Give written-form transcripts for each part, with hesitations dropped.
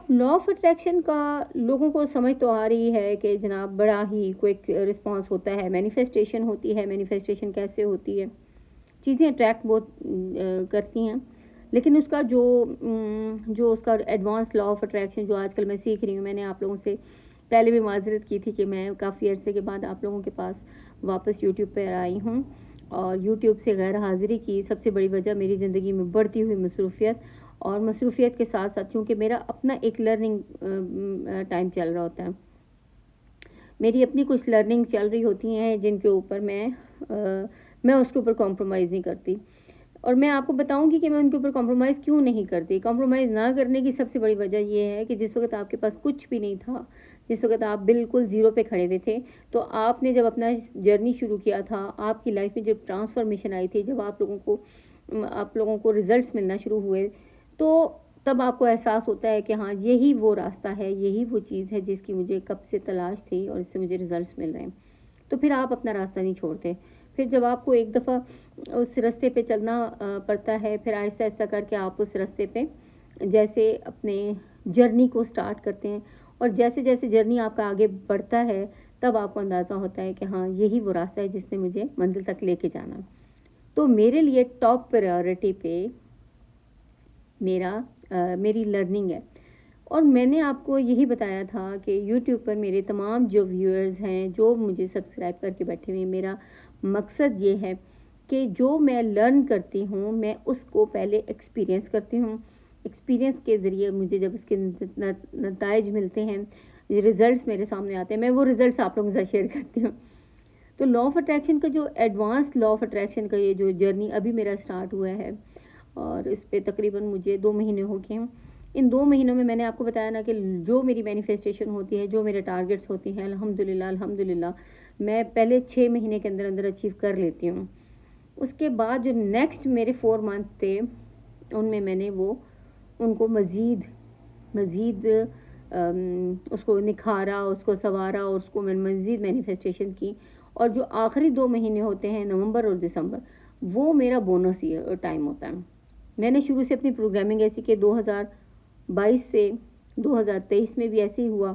अब law of attraction का लोगों को समझ तो आ रही है कि जनाब बड़ा ही क्विक रिस्पांस होता है, मैनिफेस्टेशन होती है। मैनिफेस्टेशन कैसे होती है, चीज़ें अट्रैक्ट बहुत करती हैं, लेकिन उसका जो उसका एडवांस लॉ ऑफ अट्रैक्शन जो आजकल मैं सीख रही हूँ, मैंने आप लोगों से पहले भी माजरत की थी कि मैं काफ़ी अरसे के बाद आप लोगों के पास वापस यूट्यूब पर आई हूँ, और यूट्यूब से गैर हाज़िरी की सबसे बड़ी वजह मेरी ज़िंदगी में बढ़ती हुई मसरूफ़ियत, और मसरूफ़ियत के साथ साथ चूँकि मेरा अपना एक लर्निंग टाइम चल रहा होता है, मेरी अपनी कुछ लर्निंग चल रही होती हैं जिनके ऊपर मैं उसके ऊपर कॉम्प्रोमाइज़ नहीं करती। और मैं आपको बताऊंगी कि मैं उनके ऊपर कॉम्प्रोमाइज़ क्यों नहीं करती। कॉम्प्रोमाइज़ ना करने की सबसे बड़ी वजह ये है कि जिस वक्त आपके पास कुछ भी नहीं था, जिस वक्त आप बिल्कुल ज़ीरो पे खड़े हुए थे, तो आपने जब अपना जर्नी शुरू किया था, आपकी लाइफ में जब ट्रांसफॉर्मेशन आई थी, जब आप लोगों को रिजल्ट्स मिलना शुरू हुए, तो तब आपको एहसास होता है कि हाँ, यही वो रास्ता है, यही वो चीज़ है जिसकी मुझे कब से तलाश थी और इससे मुझे रिजल्ट्स मिल रहे हैं। तो फिर आप अपना रास्ता नहीं छोड़ते। फिर जब आपको एक दफ़ा उस रास्ते पे चलना पड़ता है, फिर आहिस्ता आहिस्ता करके आप उस रास्ते पे जैसे अपने जर्नी को स्टार्ट करते हैं, और जैसे जैसे जर्नी आपका आगे बढ़ता है, तब आपको अंदाज़ा होता है कि हाँ, यही वो रास्ता है जिसने मुझे मंजिल तक लेके जाना। तो मेरे लिए टॉप प्रायोरिटी पे मेरी लर्निंग है। और मैंने आपको यही बताया था कि यूट्यूब पर मेरे तमाम जो व्यूअर्स हैं, जो मुझे सब्सक्राइब करके बैठे हुए हैं, मेरा मकसद ये है कि जो मैं लर्न करती हूँ, मैं उसको पहले एक्सपीरियंस करती हूँ। एक्सपीरियंस के ज़रिए मुझे जब उसके नताइज मिलते हैं, रिज़ल्ट्स मेरे सामने आते हैं, मैं वो रिज़ल्ट्स आप लोगों के साथ शेयर करती हूँ। तो लॉ ऑफ अट्रैक्शन का जो एडवांस लॉ ऑफ अट्रैक्शन का ये जो जर्नी अभी मेरा स्टार्ट हुआ है, और इस पे तकरीबन मुझे 2 महीने हो गए हैं। इन 2 महीनों में मैंने आपको बताया ना कि जो मेरी मैनिफेस्टेशन होती है, जो मेरे टारगेट्स होती हैं, अल्हम्दुलिल्लाह अल्हम्दुलिल्लाह मैं पहले 6 महीने के अंदर अंदर अचीव कर लेती हूँ। उसके बाद जो नेक्स्ट मेरे 4 मंथ थे, उनमें मैंने उनको मज़ीद उसको निखारा, उसको संवारा, और उसको मैंने मज़ीद मैनिफेस्टेशन की। और जो आखिरी 2 महीने होते हैं, नवंबर और दिसंबर, वो मेरा बोनस टाइम होता है। मैंने शुरू से अपनी प्रोग्रामिंग ऐसी कि 2022 से 2023 में भी ऐसे ही हुआ,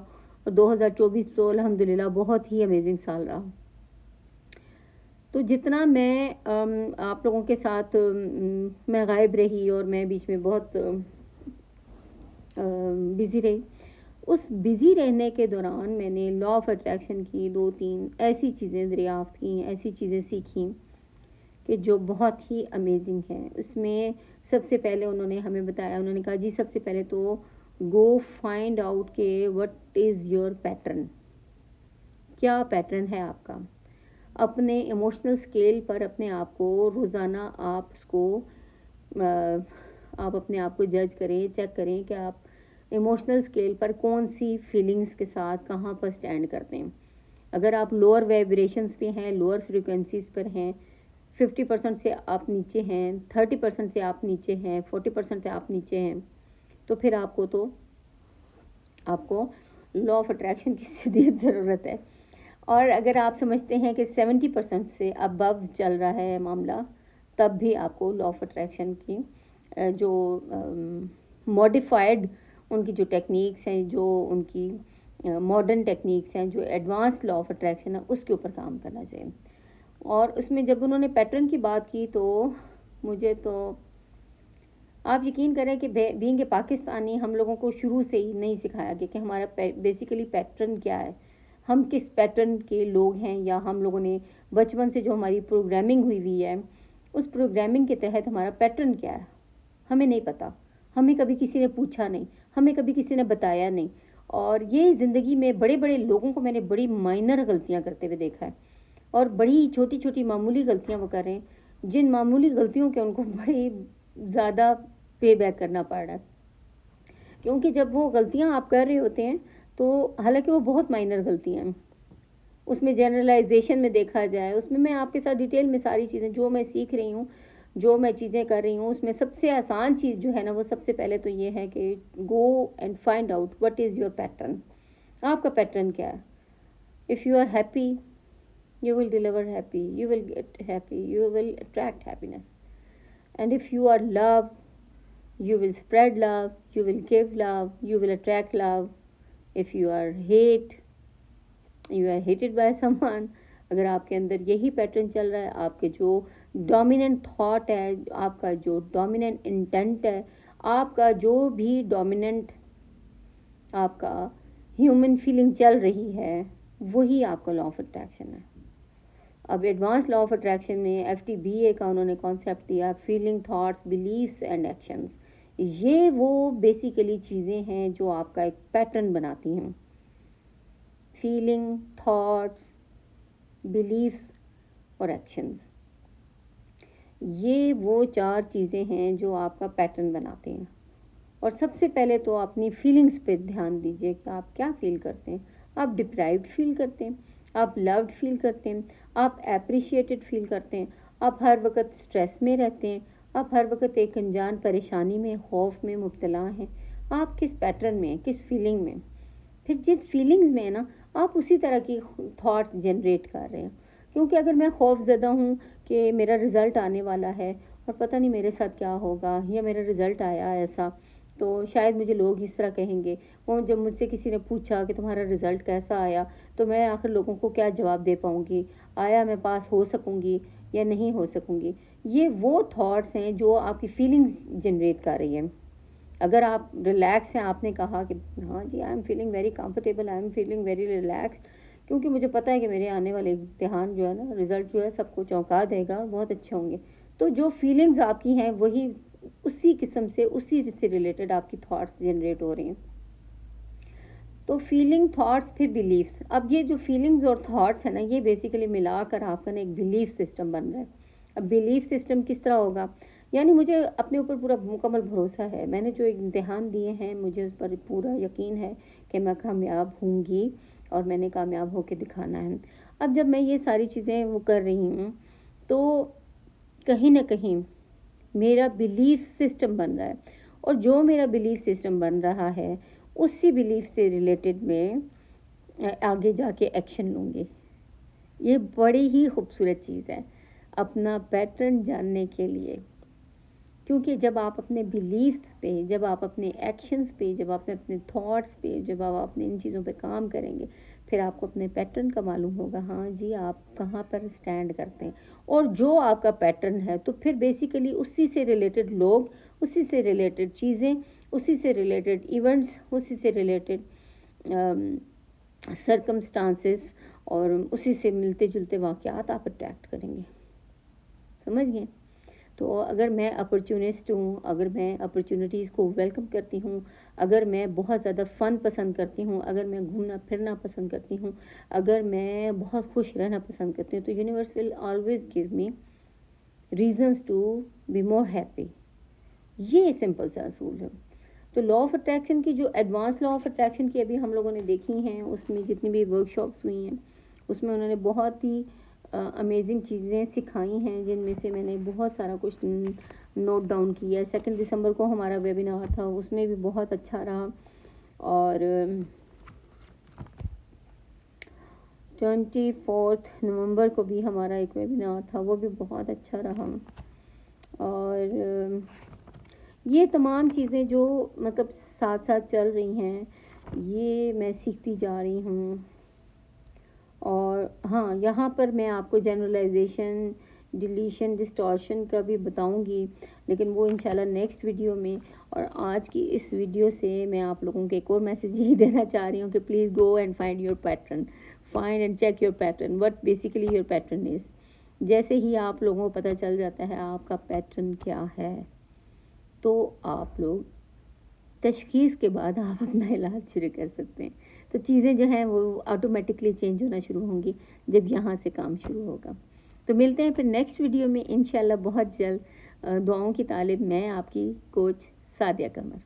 और 2024 तो अल्हम्दुलिल्लाह बहुत ही अमेजिंग साल रहा। तो जितना मैं आप लोगों के साथ मैं गायब रही, और मैं बीच में बहुत बिज़ी रही, उस बिज़ी रहने के दौरान मैंने लॉ ऑफ अट्रैक्शन की 2-3 ऐसी चीज़ें दरियाफ्त की, ऐसी चीज़ें सीखी कि जो बहुत ही अमेजिंग है। उसमें सबसे पहले उन्होंने हमें बताया, उन्होंने कहा जी सबसे पहले तो गो फाइंड आउट के व्हाट इज़ योर पैटर्न, क्या पैटर्न है आपका। अपने इमोशनल स्केल पर अपने आप को रोज़ाना आप अपने आप को जज करें, चेक करें कि आप इमोशनल स्केल पर कौन सी फीलिंग्स के साथ कहाँ पर स्टैंड करते हैं। अगर आप लोअर वाइब्रेशंस पे हैं, लोअर फ्रिक्वेंसीज पर हैं, 50% से आप नीचे हैं, 30% से आप नीचे हैं, 40% से आप नीचे हैं, तो फिर आपको लॉ ऑफ अट्रैक्शन की शदीद ज़रूरत है। और अगर आप समझते हैं कि 70% से अबव चल रहा है मामला, तब भी आपको लॉ ऑफ अट्रैक्शन की जो मॉडिफाइड उनकी जो टेक्निक्स हैं, जो उनकी मॉडर्न टेक्निक्स हैं, जो एडवांस लॉ ऑफ अट्रैक्शन है, उसके ऊपर काम करना चाहिए। और उसमें जब उन्होंने पैटर्न की बात की, तो मुझे तो आप यकीन करें कि बीइंग ए पाकिस्तानी, हम लोगों को शुरू से ही नहीं सिखाया गया कि हमारा बेसिकली पैटर्न क्या है, हम किस पैटर्न के लोग हैं, या हम लोगों ने बचपन से जो हमारी प्रोग्रामिंग हुई है, उस प्रोग्रामिंग के तहत हमारा पैटर्न क्या है, हमें नहीं पता। हमें कभी किसी ने पूछा नहीं, हमें कभी किसी ने बताया नहीं। और ये ज़िंदगी में बड़े बड़े लोगों को मैंने बड़ी माइनर गलतियां करते हुए देखा है, और बड़ी छोटी छोटी मामूली गलतियां वो कर रहे हैं, जिन मामूली गलतियों के उनको बड़ी ज़्यादा पे बैक करना पड़ रहा है। क्योंकि जब वो गलतियां आप कर रहे होते हैं, तो हालांकि वो बहुत माइनर गलतियां हैं, उसमें जनरलाइजेशन में देखा जाए, उसमें मैं आपके साथ डिटेल में सारी चीज़ें जो मैं सीख रही हूँ, जो मैं चीज़ें कर रही हूँ, उसमें सबसे आसान चीज़ जो है ना, वो सबसे पहले तो ये है कि go and find out what is your pattern. आपका पैटर्न क्या है। If you are happy, you will deliver happy, you will get happy, you will attract happiness. And if you are love, you will spread love, you will give love, you will attract love. If you are hated by someone, اگر آپ کے اندر یہی pattern چل رہا ہے, آپ کے جو ڈومیننٹ تھاٹ ہے, آپ کا جو ڈومیننٹ انٹینٹ ہے, آپ کا جو بھی ڈومیننٹ آپ کا ہیومن فیلنگ چل رہی ہے, وہی آپ کا لا آف اٹریکشن ہے. اب ایڈوانس لا آف اٹریکشن میں FTBA کا انہوں نے کانسیپٹ دیا, feeling, thoughts, beliefs and actions. یہ وہ بیسیکلی چیزیں ہیں جو آپ کا ایک پیٹرن بناتی ہیں. فیلنگ, تھاٹس, بلیفس اور ایکشنز, یہ وہ 4 چیزیں ہیں جو آپ کا پیٹرن بناتے ہیں. اور سب سے پہلے تو اپنی فیلنگز پہ دھیان دیجئے کہ آپ کیا فیل کرتے ہیں. آپ ڈپرائیوڈ فیل کرتے ہیں, آپ لوڈ فیل کرتے ہیں, آپ اپریشیٹڈ فیل کرتے ہیں, آپ ہر وقت اسٹریس میں رہتے ہیں, آپ ہر وقت ایک انجان پریشانی میں, خوف میں مبتلا ہیں. آپ کس پیٹرن میں, کس فیلنگ میں, پھر جس فیلنگز میں ہے نا, آپ اسی طرح کی تھاٹس جنریٹ کر رہے ہیں. کیونکہ اگر میں خوف زدہ ہوں کہ میرا رزلٹ آنے والا ہے اور پتہ نہیں میرے ساتھ کیا ہوگا, یا میرا رزلٹ آیا ایسا تو شاید مجھے لوگ اس طرح کہیں گے. وہ جب مجھ سے کسی نے پوچھا کہ تمہارا رزلٹ کیسا آیا, تو میں آخر لوگوں کو کیا جواب دے پاؤں گی, آیا میں پاس ہو سکوں گی یا نہیں ہو سکوں گی. یہ وہ تھاٹس ہیں جو آپ کی فیلنگز جنریٹ کر رہی ہیں. اگر آپ ریلیکس ہیں, آپ نے کہا کہ ہاں جی I am feeling very comfortable, I am feeling very relax, کیونکہ مجھے پتہ ہے کہ میرے آنے والے امتحان جو ہے نا, رزلٹ جو ہے سب کو چونکا دے گا, بہت اچھے ہوں گے. تو جو فیلنگز آپ کی ہیں وہی اسی قسم سے, اسی سے ریلیٹڈ آپ کی تھاٹس جنریٹ ہو رہے ہیں. تو فیلنگ, تھاٹس, پھر بلیفس. اب یہ جو فیلنگز اور تھاٹس ہیں نا, یہ بیسیکلی ملا کر آپ کا نا ایک بلیف سسٹم بن رہا ہے. اب بلیف سسٹم کس طرح ہوگا, یعنی مجھے اپنے اوپر پورا مکمل بھروسہ ہے, میں نے جو امتحان دیے ہیں مجھے اس پر پورا یقین ہے کہ میں کامیاب ہوں گی اور میں نے کامیاب ہو کے دکھانا ہے. اب جب میں یہ ساری چیزیں وہ کر رہی ہوں تو کہیں نہ کہیں میرا بلیف سسٹم بن رہا ہے, اور جو میرا بلیف سسٹم بن رہا ہے اسی بلیف سے ریلیٹڈ میں آگے جا کے ایکشن لوں گی. یہ بڑی ہی خوبصورت چیز ہے اپنا پیٹرن جاننے کے لیے, کیونکہ جب آپ اپنے بلیفس پہ, جب آپ اپنے ایکشنز پہ, جب آپ اپنے تھاٹس پہ, جب آپ اپنے ان چیزوں پہ کام کریں گے, پھر آپ کو اپنے پیٹرن کا معلوم ہوگا, ہاں جی آپ کہاں پر سٹینڈ کرتے ہیں. اور جو آپ کا پیٹرن ہے تو پھر بیسیکلی اسی سے ریلیٹڈ لوگ, اسی سے ریلیٹڈ چیزیں, اسی سے ریلیٹڈ ایونٹس, اسی سے ریلیٹڈ سرکمسٹانسز اور اسی سے ملتے جلتے واقعات آپ اٹریکٹ کریں گے. سمجھ گئے؟ تو اگر میں اپرچونسٹ ہوں, اگر میں اپرچونٹیز کو ویلکم کرتی ہوں, اگر میں بہت زیادہ فن پسند کرتی ہوں, اگر میں گھومنا پھرنا پسند کرتی ہوں, اگر میں بہت خوش رہنا پسند کرتی ہوں, تو universe will always give me reasons to be more happy. یہ سمپل سا اصول ہے. تو لا آف اٹریکشن کی جو ایڈوانس لا آف اٹریکشن کی ابھی ہم لوگوں نے دیکھی ہیں, اس میں جتنی بھی ورک شاپس ہوئی ہیں اس میں انہوں نے بہت ہی امیزنگ چیزیں سکھائی ہیں, جن میں سے میں نے بہت سارا کچھ نوٹ ڈاؤن کیا. 2 دسمبر کو ہمارا ویبینار تھا, اس میں بھی بہت اچھا رہا, اور 24 نومبر کو بھی ہمارا ایک ویبینار تھا, وہ بھی بہت اچھا رہا. اور یہ تمام چیزیں جو مطلب ساتھ ساتھ چل رہی ہیں, یہ میں سیکھتی جا رہی ہوں. اور ہاں, یہاں پر میں آپ کو جنرلائزیشن, ڈیلیشن, ڈسٹورشن کا بھی بتاؤں گی, لیکن وہ انشاءاللہ نیکسٹ ویڈیو میں. اور آج کی اس ویڈیو سے میں آپ لوگوں کو ایک اور میسیج یہی دینا چاہ رہی ہوں کہ please go and find your pattern, find and check your pattern, what basically your pattern is. جیسے ہی آپ لوگوں کو پتہ چل جاتا ہے آپ کا پیٹرن کیا ہے, تو آپ لوگ تشخیص کے بعد آپ اپنا علاج شروع کر سکتے ہیں. تو چیزیں جو ہیں وہ آٹومیٹکلی چینج ہونا شروع ہوں گی جب یہاں سے کام شروع ہوگا. تو ملتے ہیں پھر نیکسٹ ویڈیو میں انشاءاللہ بہت جلد. دعاؤں کی طالب, میں آپ کی کوچ سعدیہ قمر.